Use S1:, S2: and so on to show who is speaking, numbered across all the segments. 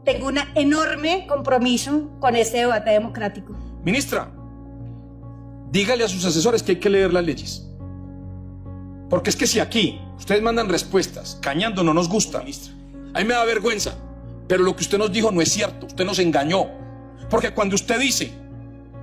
S1: Tengo un enorme compromiso con este debate democrático.
S2: Ministra, dígale a sus asesores que hay que leer las leyes. Porque es que si aquí ustedes mandan respuestas, cañando no nos gusta, ministra. A mí me da vergüenza, pero lo que usted nos dijo no es cierto, usted nos engañó. Porque cuando usted dice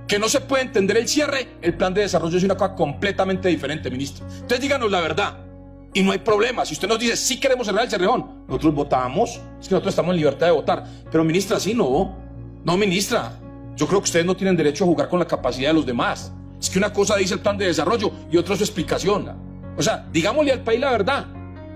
S2: que no se puede entender el cierre, el plan de desarrollo es una cosa completamente diferente, ministra. Entonces díganos la verdad y no hay problema. Si usted nos dice, sí queremos cerrar el Cerrejón, nosotros votamos, es que nosotros estamos en libertad de votar. Pero ministra, sí, no, ministra, yo creo que ustedes no tienen derecho a jugar con la capacidad de los demás. Es que una cosa dice el plan de desarrollo y otra su explicación. O sea, digámosle al país la verdad.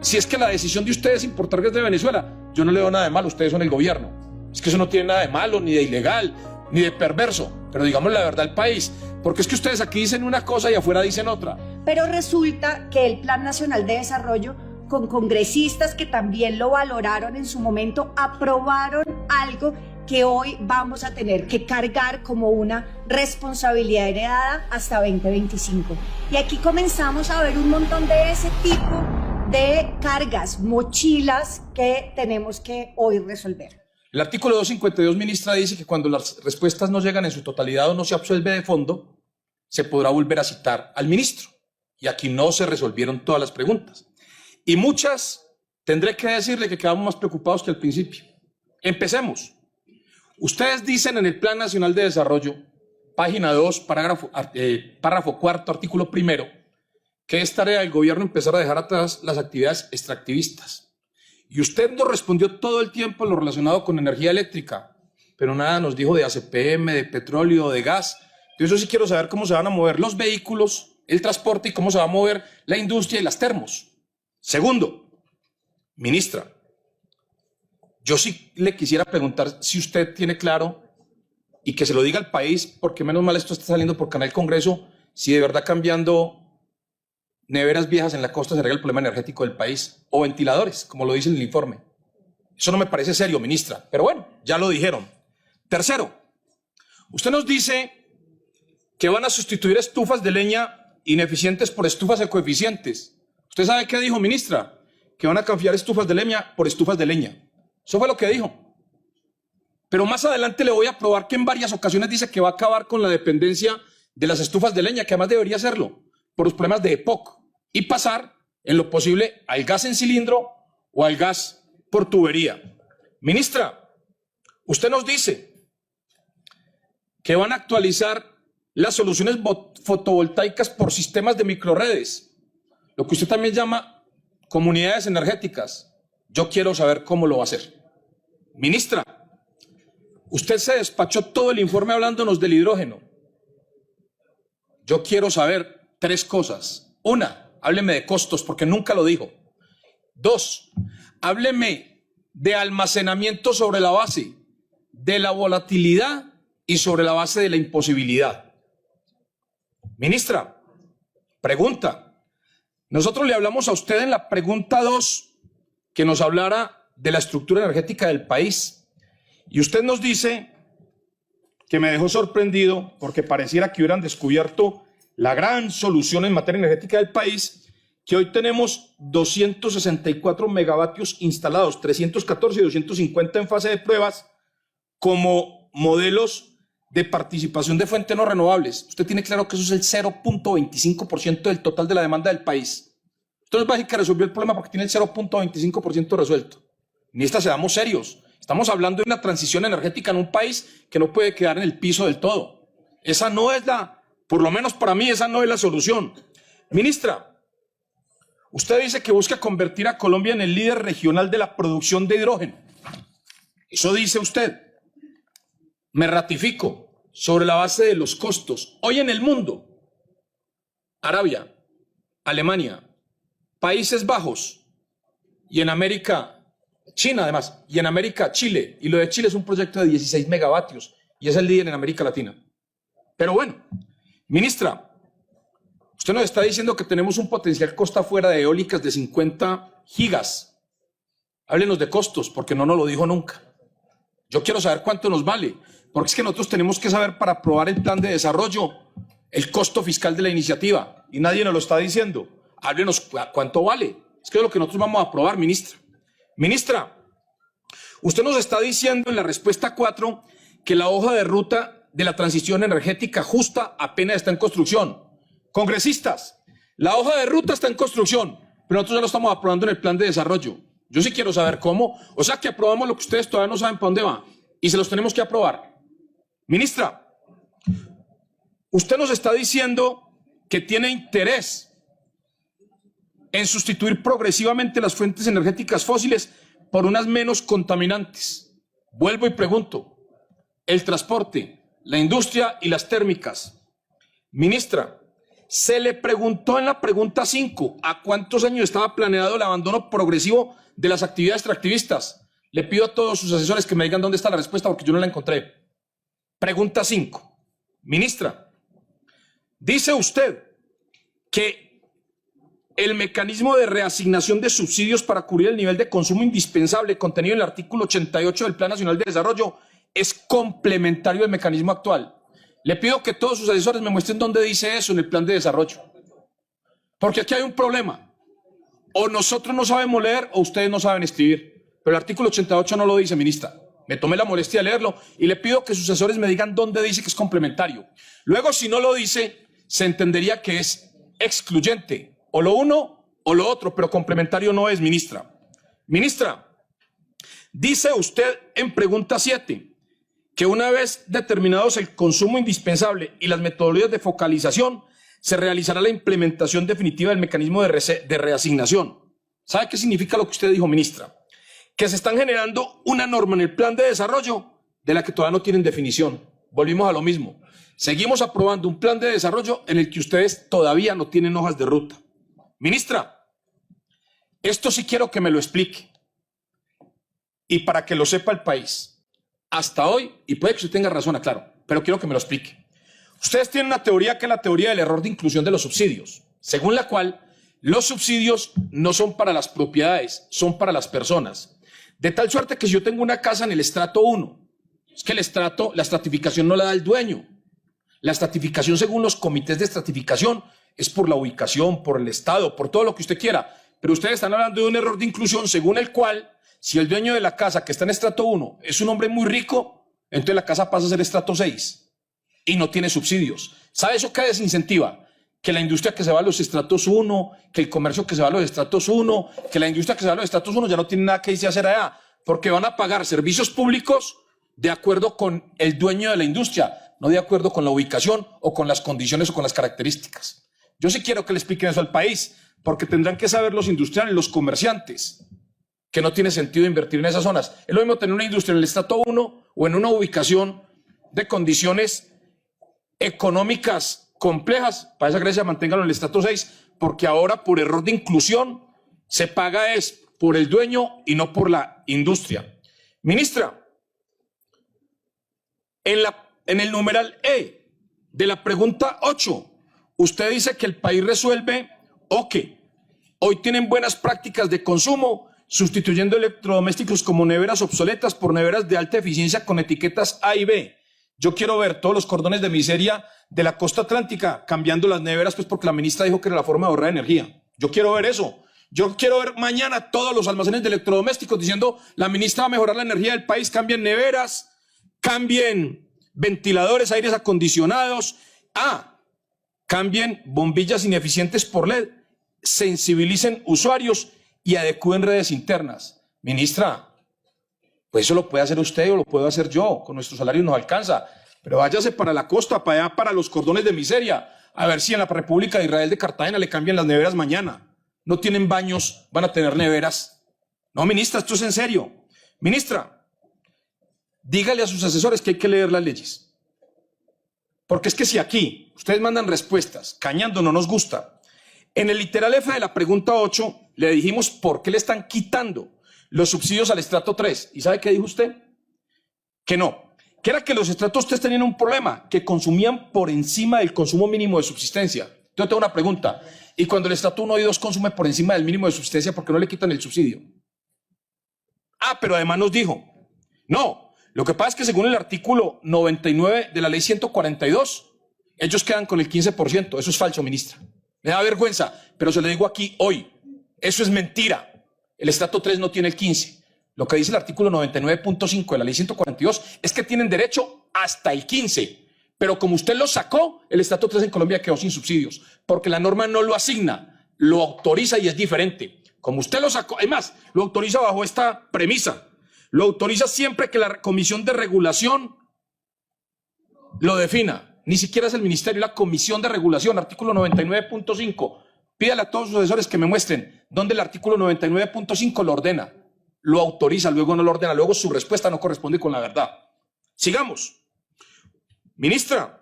S2: Si es que la decisión de ustedes importar gas de Venezuela, yo no le veo nada de malo, ustedes son el gobierno. Es que eso no tiene nada de malo, ni de ilegal, ni de perverso. Pero digámosle la verdad al país, porque es que ustedes aquí dicen una cosa y afuera dicen otra.
S1: Pero resulta que el Plan Nacional de Desarrollo, con congresistas que también lo valoraron en su momento, aprobaron algo que hoy vamos a tener que cargar como una responsabilidad heredada hasta 2025. Y aquí comenzamos a ver un montón de ese tipo de cargas, mochilas que tenemos que hoy resolver.
S2: El artículo 252, ministra, dice que cuando las respuestas no llegan en su totalidad o no se absuelve de fondo, se podrá volver a citar al ministro. Y aquí no se resolvieron todas las preguntas. Y muchas tendré que decirle que quedamos más preocupados que al principio. Empecemos. Ustedes dicen en el Plan Nacional de Desarrollo, página 2, párrafo cuarto, artículo primero, que es tarea del gobierno empezar a dejar atrás las actividades extractivistas. Y usted nos respondió todo el tiempo en lo relacionado con energía eléctrica, pero nada nos dijo de ACPM, de petróleo, de gas. Yo eso sí quiero saber cómo se van a mover los vehículos, el transporte y cómo se va a mover la industria y las termos. Segundo, ministra, yo sí le quisiera preguntar si usted tiene claro, y que se lo diga al país, porque menos mal esto está saliendo por Canal Congreso, si de verdad cambiando neveras viejas en la costa se arregla el problema energético del país, o ventiladores, como lo dice en el informe. Eso no me parece serio, ministra, pero bueno, ya lo dijeron. Tercero, usted nos dice que van a sustituir estufas de leña ineficientes por estufas ecoeficientes. ¿Usted sabe qué dijo, ministra? Que van a cambiar estufas de leña por estufas de leña. Eso fue lo que dijo. Pero más adelante le voy a probar que en varias ocasiones dice que va a acabar con la dependencia de las estufas de leña, que además debería hacerlo, por los problemas de EPOC, y pasar en lo posible al gas en cilindro o al gas por tubería. Ministra, usted nos dice que van a actualizar las soluciones fotovoltaicas por sistemas de microredes, lo que usted también llama comunidades energéticas. Yo quiero saber cómo lo va a hacer. Ministra, usted se despachó todo el informe hablándonos del hidrógeno. Yo quiero saber 3 cosas. 1, hábleme de costos, porque nunca lo dijo. 2, hábleme de almacenamiento sobre la base de la volatilidad y sobre la base de la imposibilidad. Ministra, pregunta. Nosotros le hablamos a usted en la pregunta 2 que nos hablara de la estructura energética del país. Y usted nos dice, que me dejó sorprendido porque pareciera que hubieran descubierto la gran solución en materia energética del país, que hoy tenemos 264 megavatios instalados, 314 y 250 en fase de pruebas, como modelos de participación de fuentes no renovables. Usted tiene claro que eso es el 0.25% del total de la demanda del país. Entonces va a decir que resolvió el problema porque tiene el 0.25% resuelto. Ni esta seamos serios. Estamos hablando de una transición energética en un país que no puede quedar en el piso del todo. Esa no es por lo menos para mí, esa no es la solución. Ministra, usted dice que busca convertir a Colombia en el líder regional de la producción de hidrógeno. Eso dice usted. Me ratifico sobre la base de los costos. Hoy en el mundo, Arabia, Alemania, Países Bajos y en América, China además, y en América, Chile. Y lo de Chile es un proyecto de 16 megavatios y es el líder en América Latina. Pero bueno, ministra, usted nos está diciendo que tenemos un potencial costa afuera de eólicas de 50 gigas. Háblenos de costos, porque no nos lo dijo nunca. Yo quiero saber cuánto nos vale, porque es que nosotros tenemos que saber para aprobar el plan de desarrollo el costo fiscal de la iniciativa y nadie nos lo está diciendo. Háblenos cuánto vale. Es que es lo que nosotros vamos a aprobar, ministra. Ministra, Usted nos está diciendo en la respuesta 4 que la hoja de ruta de la transición energética justa apenas está en construcción. Congresistas, la hoja de ruta está en construcción, pero nosotros ya lo estamos aprobando en el plan de desarrollo. Yo sí quiero saber cómo. O sea que aprobamos lo que ustedes todavía no saben para dónde va y se los tenemos que aprobar. Ministra, usted nos está diciendo que tiene interés en sustituir progresivamente las fuentes energéticas fósiles por unas menos contaminantes. Vuelvo y pregunto, el transporte, la industria y las térmicas. Ministra, se le preguntó en la pregunta 5 a cuántos años estaba planeado el abandono progresivo de las actividades extractivistas. Le pido a todos sus asesores que me digan dónde está la respuesta porque yo no la encontré. Pregunta 5. Ministra, dice usted que el mecanismo de reasignación de subsidios para cubrir el nivel de consumo indispensable contenido en el artículo 88 del Plan Nacional de Desarrollo es complementario al mecanismo actual. Le pido que todos sus asesores me muestren dónde dice eso en el Plan de Desarrollo. Porque aquí hay un problema. O nosotros no sabemos leer o ustedes no saben escribir. Pero el artículo 88 no lo dice, ministra. Me tomé la molestia de leerlo y le pido que sus asesores me digan dónde dice que es complementario. Luego, si no lo dice, se entendería que es excluyente. O lo uno o lo otro, pero complementario no es, ministra. Ministra, dice usted en pregunta 7 que una vez determinados el consumo indispensable y las metodologías de focalización, se realizará la implementación definitiva del mecanismo de reasignación. ¿Sabe qué significa lo que usted dijo, ministra? Que se están generando una norma en el plan de desarrollo de la que todavía no tienen definición. Volvimos a lo mismo. Seguimos aprobando un plan de desarrollo en el que ustedes todavía no tienen hojas de ruta. Ministra, esto sí quiero que me lo explique. Y para que lo sepa el país. Hasta hoy, y puede que usted tenga razón, aclaro, pero quiero que me lo explique. Ustedes tienen una teoría que es la teoría del error de inclusión de los subsidios, según la cual los subsidios no son para las propiedades, son para las personas. De tal suerte que si yo tengo una casa en el estrato 1, es que la estratificación no la da el dueño. La estratificación, según los comités de estratificación, es por la ubicación, por el estado, por todo lo que usted quiera. Pero ustedes están hablando de un error de inclusión según el cual, si el dueño de la casa que está en estrato 1 es un hombre muy rico, entonces la casa pasa a ser estrato 6 y no tiene subsidios. ¿Sabe eso qué desincentiva? Que la industria que se va a los estratos 1, que el comercio que se va a los estratos 1, que la industria que se va a los estratos 1 ya no tiene nada que irse a hacer allá, porque van a pagar servicios públicos de acuerdo con el dueño de la industria, no de acuerdo con la ubicación o con las condiciones o con las características. Yo sí quiero que le expliquen eso al país, porque tendrán que saber los industriales, los comerciantes, que no tiene sentido invertir en esas zonas. Es lo mismo tener una industria en el estrato 1 o en una ubicación de condiciones económicas complejas. Para esa Grecia manténgalo en el estrato 6, porque ahora por error de inclusión se paga es por el dueño y no por la industria. Ministra, en el numeral E de la pregunta 8, usted dice que el país resuelve o que hoy tienen buenas prácticas de consumo, sustituyendo electrodomésticos como neveras obsoletas por neveras de alta eficiencia con etiquetas A y B. Yo quiero ver todos los cordones de miseria de la costa atlántica cambiando las neveras, pues porque la ministra dijo que era la forma de ahorrar energía. Yo quiero ver eso. Yo quiero ver mañana todos los almacenes de electrodomésticos diciendo la ministra va a mejorar la energía del país, cambien neveras, cambien ventiladores, aires acondicionados, cambien bombillas ineficientes por LED, sensibilicen usuarios y adecúen redes internas. Ministra, pues eso lo puede hacer usted o lo puedo hacer yo, con nuestro salario nos alcanza, pero váyase para la costa, para allá, para los cordones de miseria, a ver si en la República de Israel de Cartagena le cambian las neveras mañana. No tienen baños, van a tener neveras. No, ministra, esto es en serio. Ministra, dígale a sus asesores que hay que leer las leyes. Porque es que si aquí ustedes mandan respuestas, cañando no nos gusta. En el literal F de la pregunta 8 le dijimos por qué le están quitando los subsidios al estrato 3. ¿Y sabe qué dijo usted? Que no. Que era que los estratos 3 tenían un problema, que consumían por encima del consumo mínimo de subsistencia. Yo tengo una pregunta. Y cuando el estrato 1 y 2 consume por encima del mínimo de subsistencia, ¿por qué no le quitan el subsidio? Pero además nos dijo, no, lo que pasa es que según el artículo 99 de la ley 142, ellos quedan con el 15%. Eso es falso, ministra. Me da vergüenza, pero se lo digo aquí hoy. Eso es mentira. El estrato 3 no tiene el 15%. Lo que dice el artículo 99.5 de la ley 142 es que tienen derecho hasta el 15, pero como usted lo sacó, el Estado 3 en Colombia quedó sin subsidios, porque la norma no lo asigna, lo autoriza y es diferente. Como usted lo sacó, además, lo autoriza bajo esta premisa, lo autoriza siempre que la Comisión de Regulación lo defina. Ni siquiera es el Ministerio, la Comisión de Regulación, artículo 99.5. Pídale a todos sus asesores que me muestren dónde el artículo 99.5 lo ordena. Lo autoriza, luego no lo ordena, luego su respuesta no corresponde con la verdad. Sigamos. Ministra,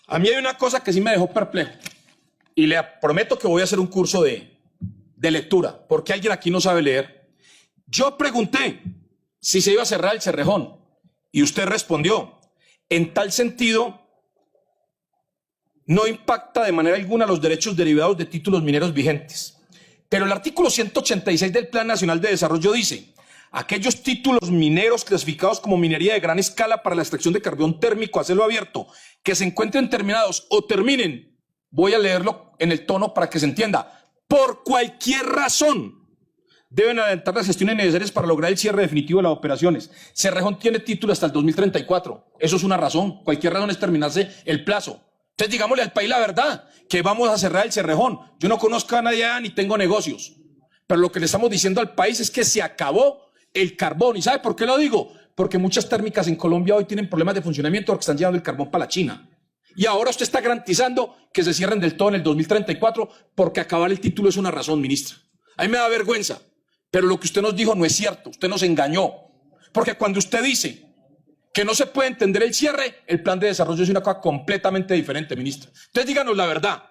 S2: a mí hay una cosa que sí me dejó perplejo y le prometo que voy a hacer un curso de lectura, porque alguien aquí no sabe leer. Yo pregunté si se iba a cerrar el Cerrejón y usted respondió, en tal sentido, no impacta de manera alguna los derechos derivados de títulos mineros vigentes. Pero el artículo 186 del Plan Nacional de Desarrollo dice, aquellos títulos mineros clasificados como minería de gran escala para la extracción de carbón térmico a cielo abierto, que se encuentren terminados o terminen, voy a leerlo en el tono para que se entienda, por cualquier razón, deben adelantar las gestiones necesarias para lograr el cierre definitivo de las operaciones. Cerrejón tiene título hasta el 2034. Eso es una razón. Cualquier razón es terminarse el plazo. Entonces digámosle al país la verdad, que vamos a cerrar el Cerrejón. Yo no conozco a nadie allá ni tengo negocios. Pero lo que le estamos diciendo al país es que se acabó el carbón. ¿Y sabe por qué lo digo? Porque muchas térmicas en Colombia hoy tienen problemas de funcionamiento porque están llevando el carbón para la China. Y ahora usted está garantizando que se cierren del todo en el 2034 porque acabar el título es una razón, ministra. A mí me da vergüenza. Pero lo que usted nos dijo no es cierto. Usted nos engañó. Porque cuando usted dice que no se puede entender el cierre, el plan de desarrollo es una cosa completamente diferente, ministra. Entonces díganos la verdad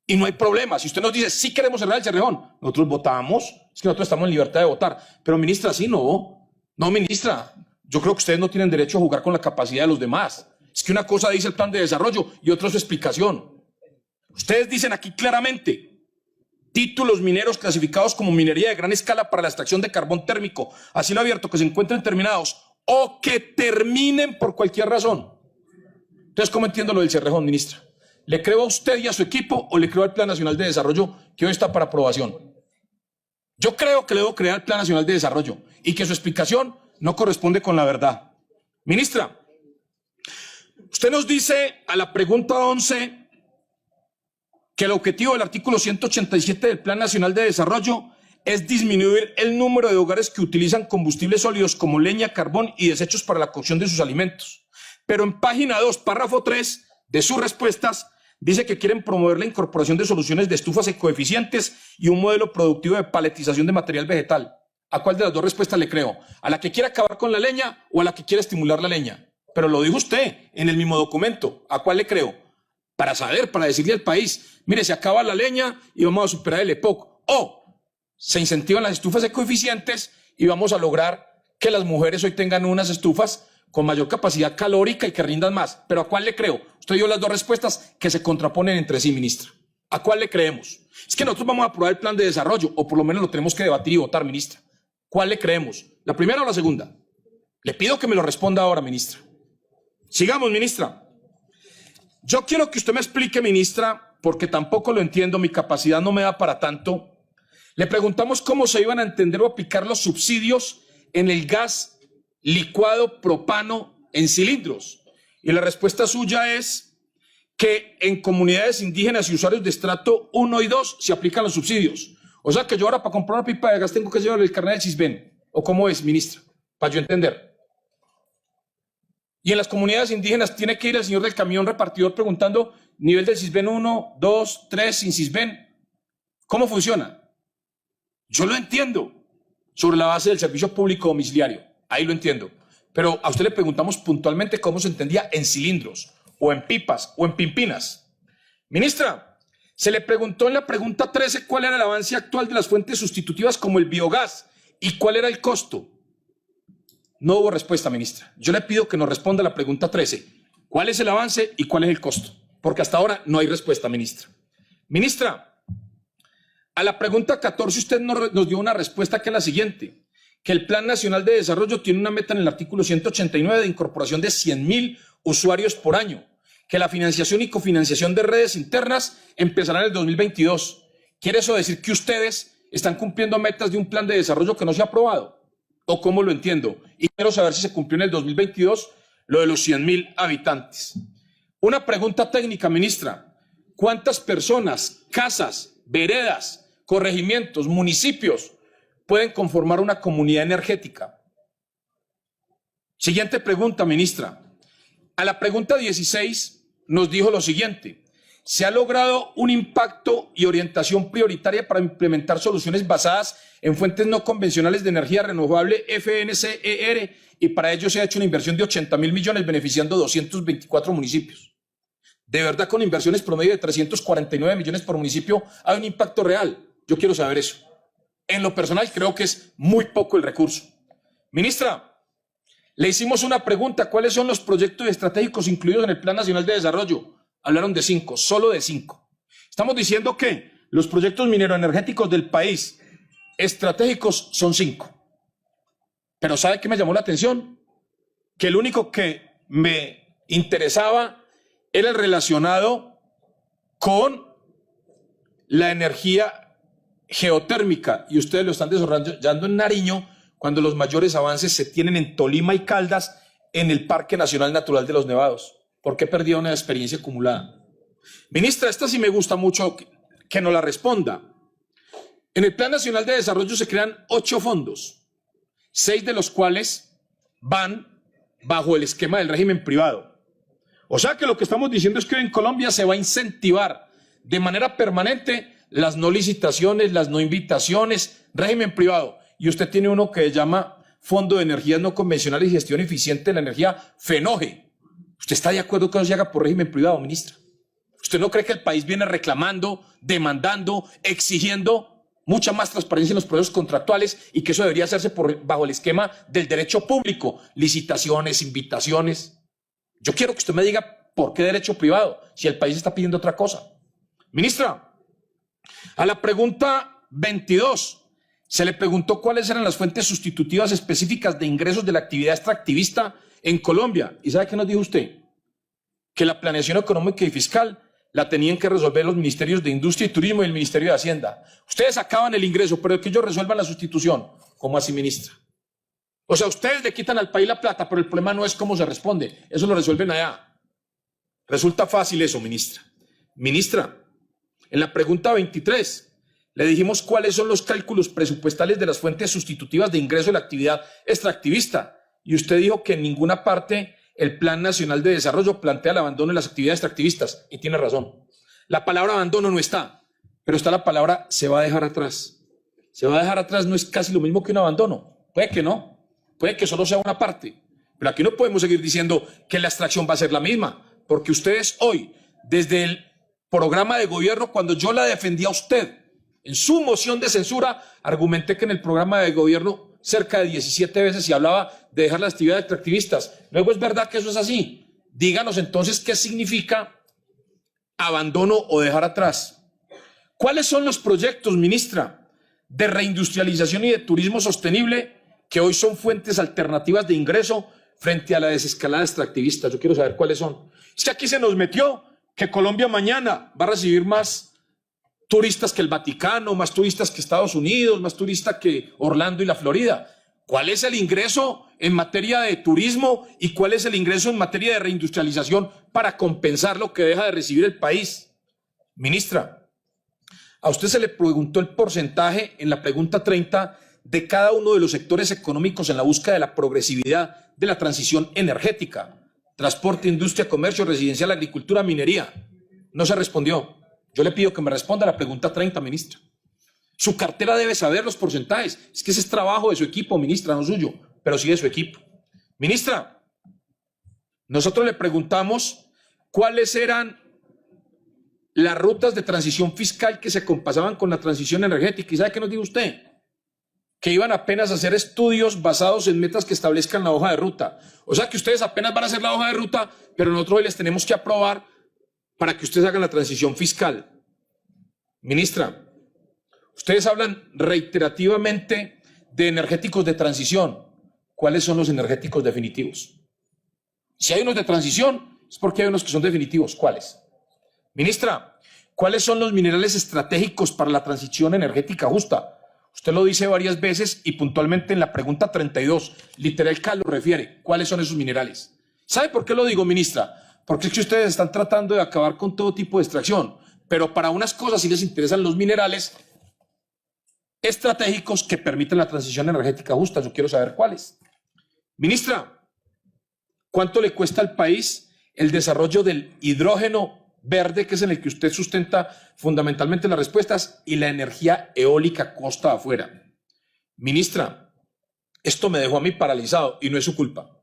S2: y no hay problema. Si usted nos dice, sí queremos cerrar el Cerrejón, nosotros votamos, es que nosotros estamos en libertad de votar. Pero ministra, sí, no. No, ministra, yo creo que ustedes no tienen derecho a jugar con la capacidad de los demás. Es que una cosa dice el plan de desarrollo y otra su explicación. Ustedes dicen aquí claramente, títulos mineros clasificados como minería de gran escala para la extracción de carbón térmico a cielo abierto que se encuentren terminados o que terminen por cualquier razón. Entonces, ¿cómo entiendo lo del Cerrejón, ministra? ¿Le creo a usted y a su equipo o le creo al Plan Nacional de Desarrollo que hoy está para aprobación? Yo creo que le debo creer al Plan Nacional de Desarrollo y que su explicación no corresponde con la verdad. Ministra, usted nos dice a la pregunta 11 que el objetivo del artículo 187 del Plan Nacional de Desarrollo es disminuir el número de hogares que utilizan combustibles sólidos como leña, carbón y desechos para la cocción de sus alimentos. Pero en página 2, párrafo 3 de sus respuestas, dice que quieren promover la incorporación de soluciones de estufas ecoeficientes y un modelo productivo de paletización de material vegetal. ¿A cuál de las dos respuestas le creo? ¿A la que quiere acabar con la leña o a la que quiere estimular la leña? Pero lo dijo usted en el mismo documento. ¿A cuál le creo? Para saber, para decirle al país, mire, se acaba la leña y vamos a superar el EPOC. O se incentivan las estufas ecoeficientes y vamos a lograr que las mujeres hoy tengan unas estufas con mayor capacidad calórica y que rindan más. ¿Pero a cuál le creo? Usted dio las dos respuestas que se contraponen entre sí, ministra. ¿A cuál le creemos? Es que nosotros vamos a aprobar el plan de desarrollo, o por lo menos lo tenemos que debatir y votar, ministra. ¿Cuál le creemos? ¿La primera o la segunda? Le pido que me lo responda ahora, ministra. Sigamos, ministra. Yo quiero que usted me explique, ministra, porque tampoco lo entiendo, mi capacidad no me da para tanto. Le preguntamos cómo se iban a entender o aplicar los subsidios en el gas licuado propano en cilindros. Y la respuesta suya es que en comunidades indígenas y usuarios de estrato 1 y 2 se aplican los subsidios. O sea que yo ahora para comprar una pipa de gas tengo que llevar el carnet del Sisbén. ¿O cómo es, ministra? Para yo entender. Y en las comunidades indígenas tiene que ir el señor del camión repartidor preguntando nivel del Sisbén 1, 2, 3 sin Sisbén. ¿Cómo funciona? Yo lo entiendo sobre la base del servicio público domiciliario. Ahí lo entiendo. Pero a usted le preguntamos puntualmente cómo se entendía en cilindros, o en pipas, o en pimpinas. Ministra, se le preguntó en la pregunta 13 cuál era el avance actual de las fuentes sustitutivas como el biogás y cuál era el costo. No hubo respuesta, ministra. Yo le pido que nos responda a la pregunta 13. ¿Cuál es el avance y cuál es el costo? Porque hasta ahora no hay respuesta, ministra. Ministra, a la pregunta 14 usted nos dio una respuesta que es la siguiente, que el Plan Nacional de Desarrollo tiene una meta en el artículo 189 de incorporación de 100.000 usuarios por año, que la financiación y cofinanciación de redes internas empezará en el 2022. ¿Quiere eso decir que ustedes ¿Están cumpliendo metas de un plan de desarrollo que no se ha aprobado? ¿O cómo lo entiendo? Y quiero saber si se cumplió en el 2022 lo de los 100.000 habitantes. Una pregunta técnica, ministra. ¿Cuántas personas, casas, veredas, corregimientos, municipios pueden conformar una comunidad energética? Siguiente pregunta, ministra. A la pregunta 16 nos dijo lo siguiente. Se ha logrado un impacto y orientación prioritaria para implementar soluciones basadas en fuentes no convencionales de energía renovable FNCER y para ello se ha hecho una inversión de 80.000 millones beneficiando 224 municipios. De verdad, con inversiones promedio de 349 millones por municipio hay un impacto real. Yo quiero saber eso. En lo personal creo que es muy poco el recurso. Ministra, le hicimos una pregunta. ¿Cuáles son los proyectos estratégicos incluidos en el Plan Nacional de Desarrollo? Hablaron de 5, solo de 5. Estamos diciendo que los proyectos mineroenergéticos del país estratégicos son 5. Pero ¿sabe qué me llamó la atención? Que el único que me interesaba era el relacionado con la energía geotérmica. Y ustedes lo están desarrollando en Nariño cuando los mayores avances se tienen en Tolima y Caldas en el Parque Nacional Natural de los Nevados. ¿Por qué perdió una experiencia acumulada? Ministra, esta sí me gusta mucho que nos la responda. En el Plan Nacional de Desarrollo se crean 8 fondos, 6 de los cuales van bajo el esquema del régimen privado. O sea que lo que estamos diciendo es que en Colombia se va a incentivar de manera permanente las no licitaciones, las no invitaciones, régimen privado. Y usted tiene uno que se llama Fondo de Energías No Convencionales y Gestión Eficiente de la Energía, FENOGE. ¿Usted está de acuerdo que eso se haga por régimen privado, ministra? ¿Usted no cree que el país viene reclamando, demandando, exigiendo mucha más transparencia en los procesos contractuales y que eso debería hacerse bajo el esquema del derecho público? Licitaciones, invitaciones. Yo quiero que usted me diga por qué derecho privado, si el país está pidiendo otra cosa. Ministra, a la pregunta 22 se le preguntó cuáles eran las fuentes sustitutivas específicas de ingresos de la actividad extractivista en Colombia. ¿Y sabe qué nos dijo usted? Que la planeación económica y fiscal la tenían que resolver los ministerios de Industria y Turismo y el Ministerio de Hacienda. Ustedes acaban el ingreso, pero que ellos resuelvan la sustitución. ¿Cómo así, ministra? O sea, ustedes le quitan al país la plata, pero el problema no es cómo se responde. Eso lo resuelven allá. Resulta fácil eso, ministra. Ministra, en la pregunta 23 le dijimos cuáles son los cálculos presupuestales de las fuentes sustitutivas de ingreso de la actividad extractivista. Y usted dijo que en ninguna parte el Plan Nacional de Desarrollo plantea el abandono de las actividades extractivistas. Y tiene razón. La palabra abandono no está, pero está la palabra se va a dejar atrás. Se va a dejar atrás no es casi lo mismo que un abandono. Puede que no, puede que solo sea una parte. Pero aquí no podemos seguir diciendo que la extracción va a ser la misma, porque ustedes hoy, desde el programa de gobierno, cuando yo la defendí a usted, en su moción de censura, argumenté que en el programa de gobierno cerca de 17 veces se hablaba de dejar las actividades extractivistas. Luego es verdad que eso es así. Díganos entonces qué significa abandono o dejar atrás. ¿Cuáles son los proyectos, ministra, de reindustrialización y de turismo sostenible que hoy son fuentes alternativas de ingreso frente a la desescalada extractivista? Yo quiero saber cuáles son. Es que aquí se nos metió que Colombia mañana va a recibir más turistas que el Vaticano, más turistas que Estados Unidos, más turistas que Orlando y la Florida. ¿Cuál es el ingreso en materia de turismo y cuál es el ingreso en materia de reindustrialización para compensar lo que deja de recibir el país? Ministra, a usted se le preguntó el porcentaje en la pregunta 30 de cada uno de los sectores económicos en la búsqueda de la progresividad de la transición energética: transporte, industria, comercio, residencial, agricultura, minería. No se respondió. Yo le pido que me responda a la pregunta 30, ministra. Su cartera debe saber los porcentajes. Es que ese es trabajo de su equipo, ministra, no suyo, pero sí de su equipo. Ministra, nosotros le preguntamos cuáles eran las rutas de transición fiscal que se compasaban con la transición energética. ¿Y sabe qué nos dijo usted? Que iban apenas a hacer estudios basados en metas que establezcan la hoja de ruta. O sea que ustedes apenas van a hacer la hoja de ruta, pero nosotros hoy les tenemos que aprobar para que ustedes hagan la transición fiscal. Ministra, ustedes hablan reiterativamente de energéticos de transición. ¿Cuáles son los energéticos definitivos? Si hay unos de transición, es porque hay unos que son definitivos. ¿Cuáles? Ministra, ¿cuáles son los minerales estratégicos para la transición energética justa? Usted lo dice varias veces y puntualmente en la pregunta 32, literal K lo refiere. ¿Cuáles son esos minerales? ¿Sabe por qué lo digo, ministra? Porque es que ustedes están tratando de acabar con todo tipo de extracción, pero para unas cosas sí les interesan los minerales estratégicos que permiten la transición energética justa. Yo quiero saber cuáles. Ministra, ¿cuánto le cuesta al país el desarrollo del hidrógeno verde, que es en el que usted sustenta fundamentalmente las respuestas, y la energía eólica costa afuera? Ministra, esto me dejó a mí paralizado y no es su culpa,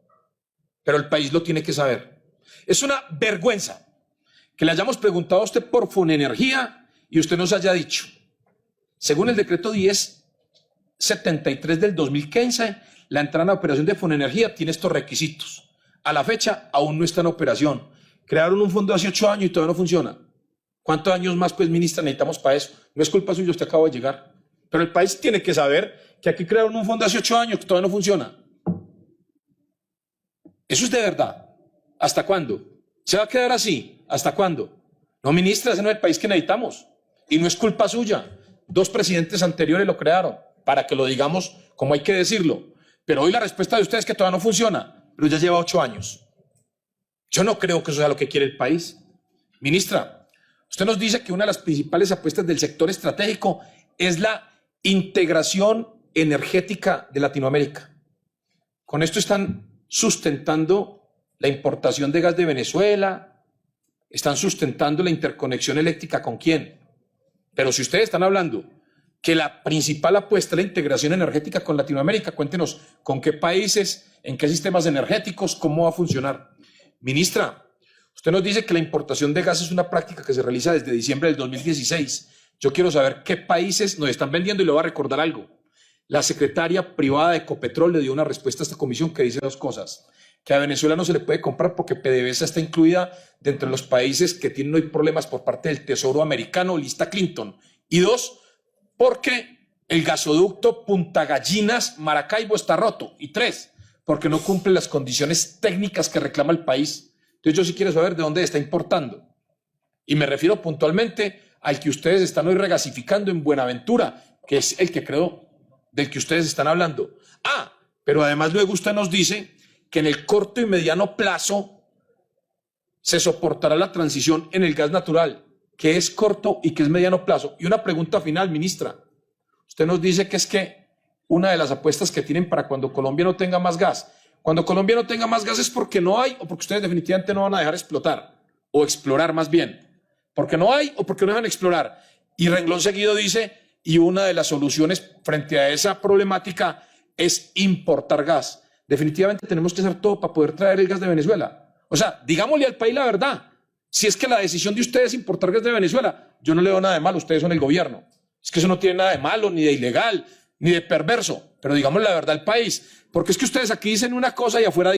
S2: pero el país lo tiene que saber. Es una vergüenza que le hayamos preguntado a usted por Fonenergía y usted nos haya dicho, según el decreto 1073 del 2015, la entrada en operación de Fonenergía tiene estos requisitos. A la fecha aún no está en operación. Crearon un fondo hace 8 años y todavía no funciona. ¿Cuántos años más, pues, ministra, necesitamos para eso? No es culpa suya, usted acaba de llegar. Pero el país tiene que saber que aquí crearon un fondo hace 8 años que todavía no funciona. ¿Eso es de verdad? ¿Hasta cuándo? ¿Se va a quedar así? ¿Hasta cuándo? No, ministra, ese no es el país que necesitamos. Y no es culpa suya. 2 presidentes anteriores lo crearon, para que lo digamos como hay que decirlo. Pero hoy la respuesta de ustedes es que todavía no funciona, pero ya lleva 8 años. Yo no creo que eso sea lo que quiere el país. Ministra, usted nos dice que una de las principales apuestas del sector estratégico es la integración energética de Latinoamérica. Con esto están sustentando la importación de gas de Venezuela, están sustentando la interconexión eléctrica ¿con quién? Pero si ustedes están hablando que la principal apuesta es la integración energética con Latinoamérica, cuéntenos con qué países, en qué sistemas energéticos, cómo va a funcionar. Ministra, usted nos dice que la importación de gas es una práctica que se realiza desde diciembre del 2016. Yo quiero saber qué países nos están vendiendo y le voy a recordar algo. La secretaria privada de Ecopetrol le dio una respuesta a esta comisión que dice 2 cosas. Que a Venezuela no se le puede comprar porque PDVSA está incluida dentro de los países que tienen hoy problemas por parte del Tesoro americano, lista Clinton. Y 2, porque el gasoducto Punta Gallinas, Maracaibo está roto. Y 3, porque no cumple las condiciones técnicas que reclama el país. Entonces yo sí quiero saber de dónde está importando. Y me refiero puntualmente al que ustedes están hoy regasificando en Buenaventura, que es el que creo del que ustedes están hablando. Ah, pero además luego usted nos dice que en el corto y mediano plazo se soportará la transición en el gas natural, que es corto y que es mediano plazo. Y una pregunta final, ministra. Usted nos dice que es que una de las apuestas que tienen para cuando Colombia no tenga más gas. Cuando Colombia no tenga más gas es porque no hay o porque ustedes definitivamente no van a dejar explotar o explorar más bien. Porque no hay o porque no dejan explorar. Y renglón seguido dice, y una de las soluciones frente a esa problemática es importar gas. Definitivamente tenemos que hacer todo para poder traer el gas de Venezuela. O sea, digámosle al país la verdad. Si es que la decisión de ustedes es importar gas de Venezuela, yo no le veo nada de malo, ustedes son el gobierno. Es que eso no tiene nada de malo, ni de ilegal, ni de perverso. Pero digámosle la verdad al país. Porque es que ustedes aquí dicen una cosa y afuera